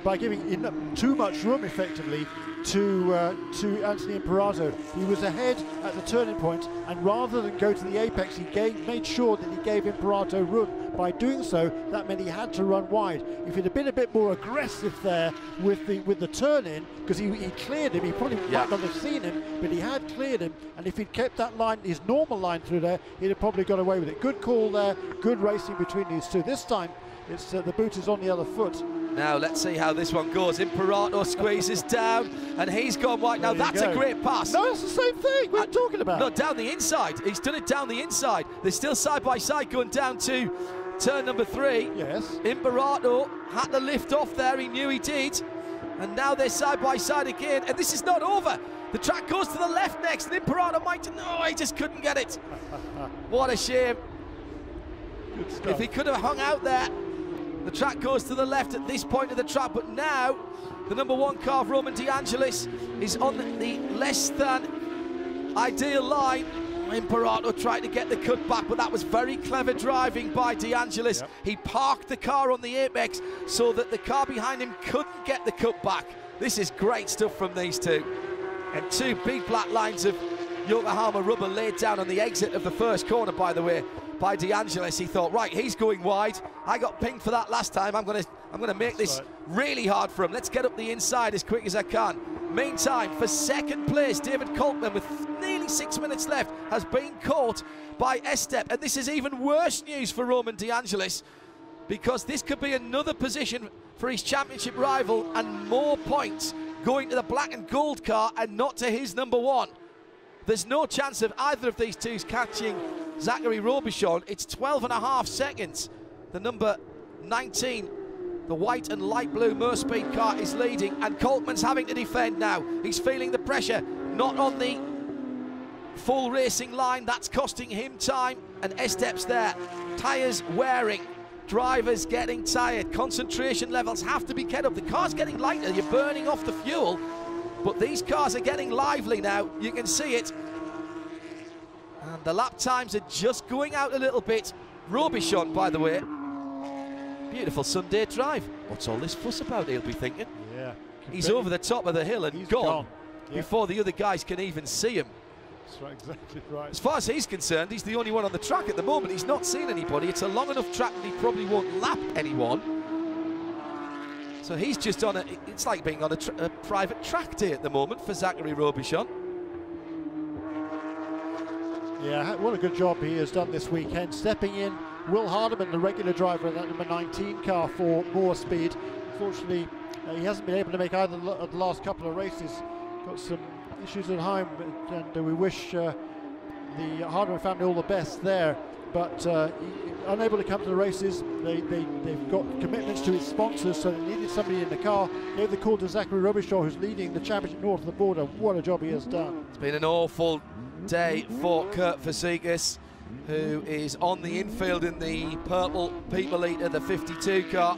by giving too much room effectively to Anthony Imperato. He was ahead at the turning point, and rather than go to the apex, he made sure that he gave Imperato room. By doing so, that meant he had to run wide. If he'd have been a bit more aggressive there with the turn in, because he cleared him, he probably might not have seen him, but he had cleared him, and if he'd kept that line, his normal line through there, he'd have probably got away with it. Good call there, good racing between these two. This time, it's the boot is on the other foot. Now let's see how this one goes. Imperato squeezes down, and he's gone wide. Now that's a great pass. No, it's the same thing. What are you talking about? No, down the inside. He's done it down the inside. They're still side by side going down to turn number 3. Yes. Imperato had to lift off there. He knew he did. And now they're side by side again. And this is not over. The track goes to the left next. And Imperato might... No, he just couldn't get it. What a shame. Good stuff. If he could have hung out there. The track goes to the left at this point of the track, but now the number 1 car of Roman De Angelis is on the less than ideal line. Imperato tried to get the cut back, but that was very clever driving by De Angelis. Yep. He parked the car on the apex so that the car behind him couldn't get the cut back. This is great stuff from these two. And 2 big black lines of Yokohama rubber laid down on the exit of the first corner, by the way, by De Angelis. He thought, right, he's going wide. I got pinged for that last time. I'm gonna make this really hard for him. Let's get up the inside as quick as I can. Meantime, for second place, David Kolkman, with nearly 6 minutes left, has been caught by Estep. And this is even worse news for Roman De Angelis, because this could be another position for his championship rival and more points going to the black and gold car and not to his number 1. There's no chance of either of these two catching Zachary Robichon. It's 12.5 seconds. The number 19, the white and light blue Merspeed car, is leading, and Coltman's having to defend now. He's feeling the pressure, not on the full racing line. That's costing him time, and Estep's there. Tyres wearing, drivers getting tired, concentration levels have to be kept up. The car's getting lighter, you're burning off the fuel, but these cars are getting lively now. You can see it. And the lap times are just going out a little bit. Robichon, by the way, beautiful Sunday drive. What's all this fuss about, he'll be thinking? Yeah. He's over the top of the hill and gone yeah, before the other guys can even see him. That's right, exactly right. As far as he's concerned, he's the only one on the track at the moment. He's not seen anybody. It's a long enough track that he probably won't lap anyone. So he's just on a, it's like being on a private track day at the moment for Zachary Robichon. Yeah, what a good job he has done this weekend, stepping in Will Hardeman, the regular driver in that number 19 car for more speed. Unfortunately, he hasn't been able to make either of the last couple of races. Got some issues at home, and we wish the Hardeman family all the best there. But unable to come to the races, they've got commitments to its sponsors, so they needed somebody in the car. Gave the call to Zachary Robichon, who's leading the championship north of the border. What a job he has done. It's been an awful day for Kurt Fassikis, who is on the infield in the purple People Eater, the 52 car,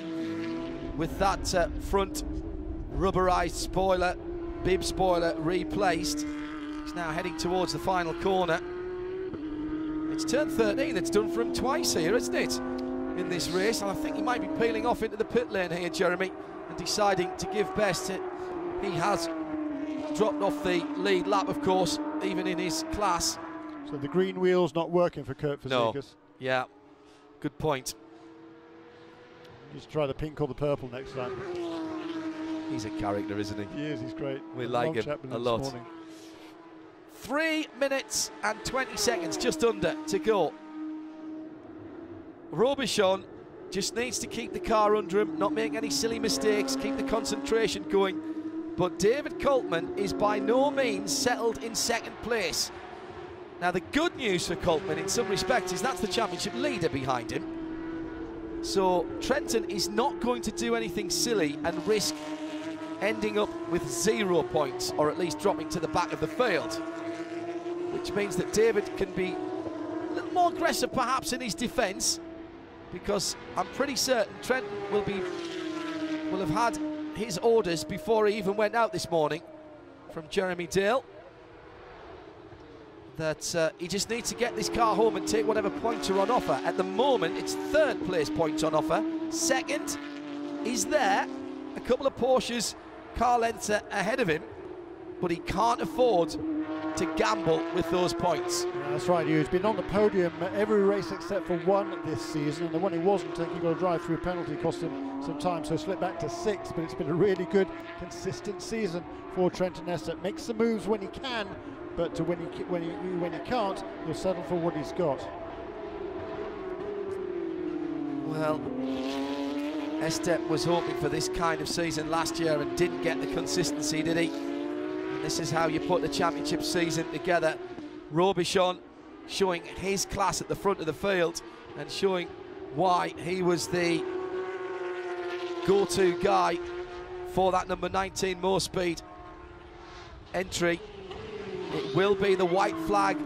with that front rubberized spoiler, bib spoiler replaced. He's now heading towards the final corner. It's turn 13, it's done for him twice here, isn't it, in this race? And I think he might be peeling off into the pit lane here, Jeremy, and deciding to give best. He has dropped off the lead lap, of course, even in his class. So the green wheel's not working for Kurt Fassikis. No. Yeah, good point. Just try the pink or the purple next time. He's a character, isn't he? He is, he's great. We like him a lot. 3 minutes and 20 seconds, just under, to go. Robichon just needs to keep the car under him, not make any silly mistakes, keep the concentration going. But David Coltman is by no means settled in second place. Now, the good news for Coltman in some respects is that's the championship leader behind him. So Trenton is not going to do anything silly and risk ending up with 0 points, or at least dropping to the back of the field, which means that David can be a little more aggressive perhaps in his defence, because I'm pretty certain Trenton will have had his orders before he even went out this morning from Jeremy Dale, that he just needs to get this car home and take whatever points are on offer. At the moment, it's third place points on offer. Second is there, a couple of Porsches car lengths ahead of him, but he can't afford to gamble with those points. Yeah, that's right, Hugh. He's been on the podium every race except for one this season, and the one he wasn't taking, he got a drive-through penalty, cost him some time, so slipped back to 6th, but it's been a really good, consistent season for Trenton Estep. Makes the moves when he can, but when he can't, he'll settle for what he's got. Well, Estep was hoping for this kind of season last year and didn't get the consistency, did he? And this is how you put the championship season together. Robichon showing his class at the front of the field and showing why he was the go-to guy for that number 19 more speed entry. It will be the white flag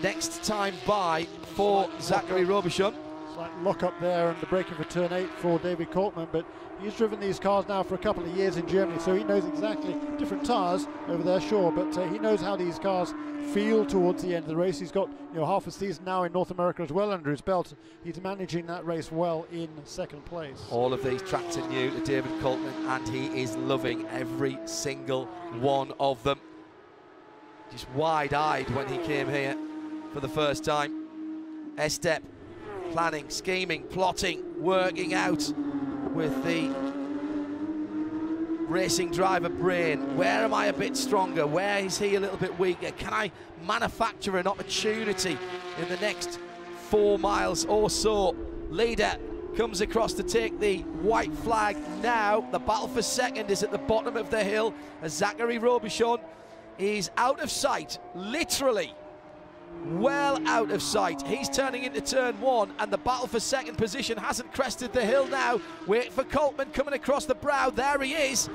next time by for Zachary Robichon. Slight lock up there and the braking for turn 8 for David Coltman, but he's driven these cars now for a couple of years in Germany, so he knows exactly, different tyres over there, sure, but he knows how these cars feel towards the end of the race. He's got half a season now in North America as well under his belt. He's managing that race well in second place. All of these tracks are new to David Coltman, and he is loving every single one of them. Just wide-eyed when he came here for the first time. Estep planning, scheming, plotting, working out with the racing driver brain. Where am I a bit stronger? Where is he a little bit weaker? Can I manufacture an opportunity in the next 4 miles or so? Leader comes across to take the white flag now. The battle for second is at the bottom of the hill as Zachary Robichon is out of sight, literally well out of sight. He's turning into turn 1, and the battle for second position hasn't crested the hill now. Wait for Coltman coming across the brow. There he is.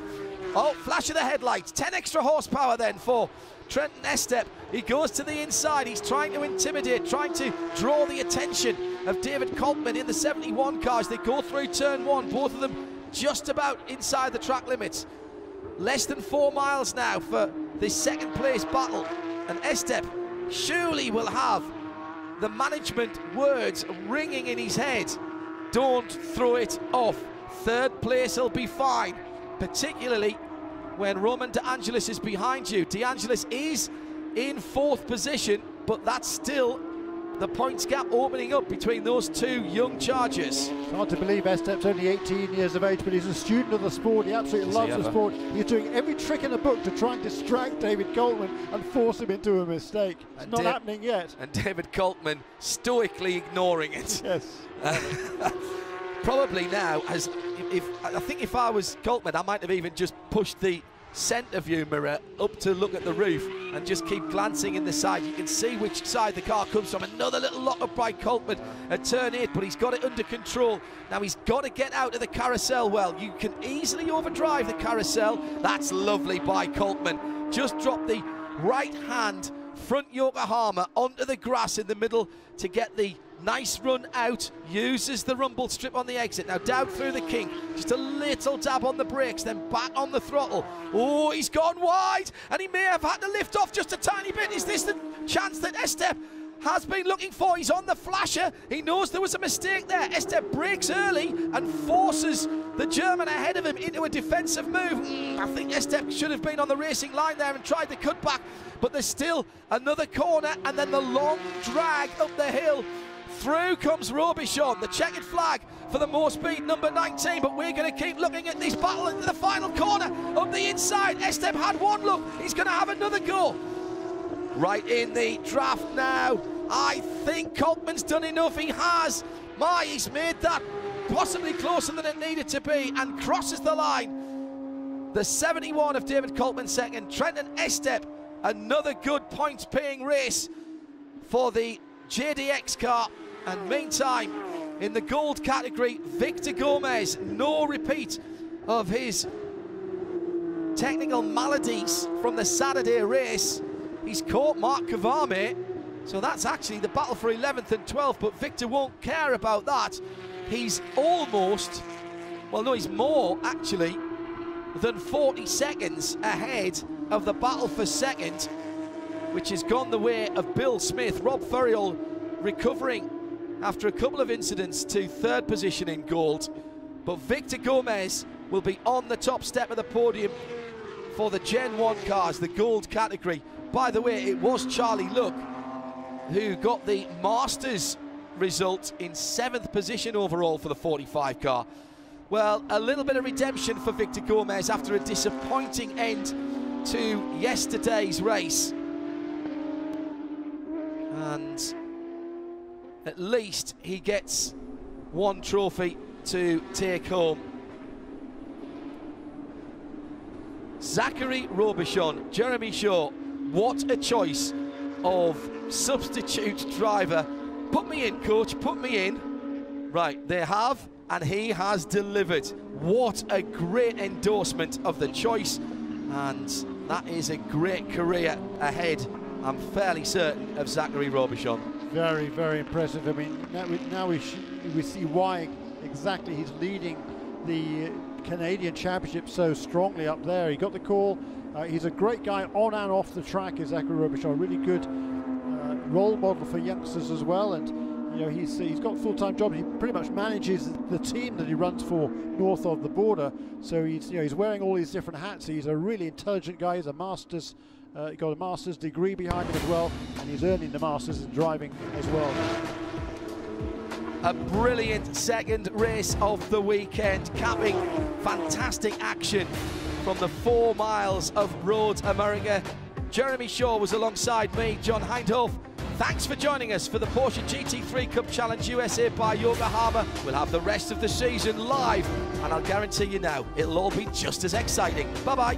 Oh, flash of the headlights. 10 extra horsepower then for Trenton Estep. He goes to the inside. He's trying to intimidate, trying to draw the attention of David Coltman in the 71 car as they go through turn 1. Both of them just about inside the track limits. Less than 4 miles now for this second place battle, and Estep surely will have the management words ringing in his head. Don't throw it off. Third place will be fine, particularly when Roman De Angelis is behind you. De Angelis is in 4th position, but that's still the points gap opening up between those two young chargers. It's hard to believe Estep's only 18 years of age, but he's a student of the sport. He absolutely loves the sport. He's doing every trick in the book to try and distract David Coltman and force him into a mistake. It's not happening yet. And David Coltman stoically ignoring it. Yes. Probably now, I think if I was Coltman, I might have even just pushed the centre view mirror up to look at the roof and just keep glancing in the side. You can see which side the car comes from. Another little lock up by Coltman at turn 8, but he's got it under control. Now he's got to get out of the carousel well. You can easily overdrive the carousel. That's lovely by Coltman. Just drop the right hand front Yokohama onto the grass in the middle to get the nice run out. Uses the rumble strip on the exit. Now down through the kink, just a little dab on the brakes, then back on the throttle. Oh, he's gone wide, and he may have had to lift off just a tiny bit. Is this the chance that Estep has been looking for? He's on the flasher. He knows there was a mistake there. Estep brakes early and forces the German ahead of him into a defensive move. I think Estep should have been on the racing line there and tried to cut back, but there's still another corner, and then the long drag up the hill. Through comes Robichon, the checkered flag for the more speed, number 19, but we're going to keep looking at this battle into the final corner up the inside. Estep had one look, he's going to have another go. Right in the draft now. I think Coltman's done enough. He has. He's made that possibly closer than it needed to be and crosses the line. The 71 of David Coltman second. Trenton Estep, another good points-paying race for the JDX car. And meantime, in the gold category, Victor Gomez, no repeat of his technical maladies from the Saturday race. He's caught Mark Kavame, so that's actually the battle for 11th and 12th, but Victor won't care about that. He's almost, well no, he's more actually than 40 seconds ahead of the battle for second, which has gone the way of Bill Smith. Rob Ferriol recovering after a couple of incidents to 3rd position in gold, but Victor Gomez will be on the top step of the podium for the Gen 1 cars, the gold category. By the way, it was Charlie Luck who got the Masters result in 7th position overall for the 45 car. Well, a little bit of redemption for Victor Gomez after a disappointing end to yesterday's race. And at least he gets one trophy to take home. Zachary Robichon, Jeremy Shaw, what a choice of substitute driver. Put me in, coach, put me in. Right, they have, and he has delivered. What a great endorsement of the choice, and that is a great career ahead, I'm fairly certain, of Zachary Robichon. Very, very impressive. I mean, now we see why exactly he's leading the Canadian Championship so strongly up there. He got the call. He's a great guy on and off the track, is Zachary Robichon. Really good role model for youngsters as well. And you know, he's got a full-time job. He pretty much manages the team that he runs for north of the border. So he's wearing all these different hats. He's a really intelligent guy. He's a master's. He got a master's degree behind him as well, and he's earning the masters in driving as well. A brilliant second race of the weekend, capping fantastic action from the 4 miles of Road America. Jeremy Shaw was alongside me, John Hindhoff. Thanks for joining us for the Porsche GT3 Cup Challenge USA by Yokohama. We'll have the rest of the season live, and I'll guarantee you now, it'll all be just as exciting. Bye-bye.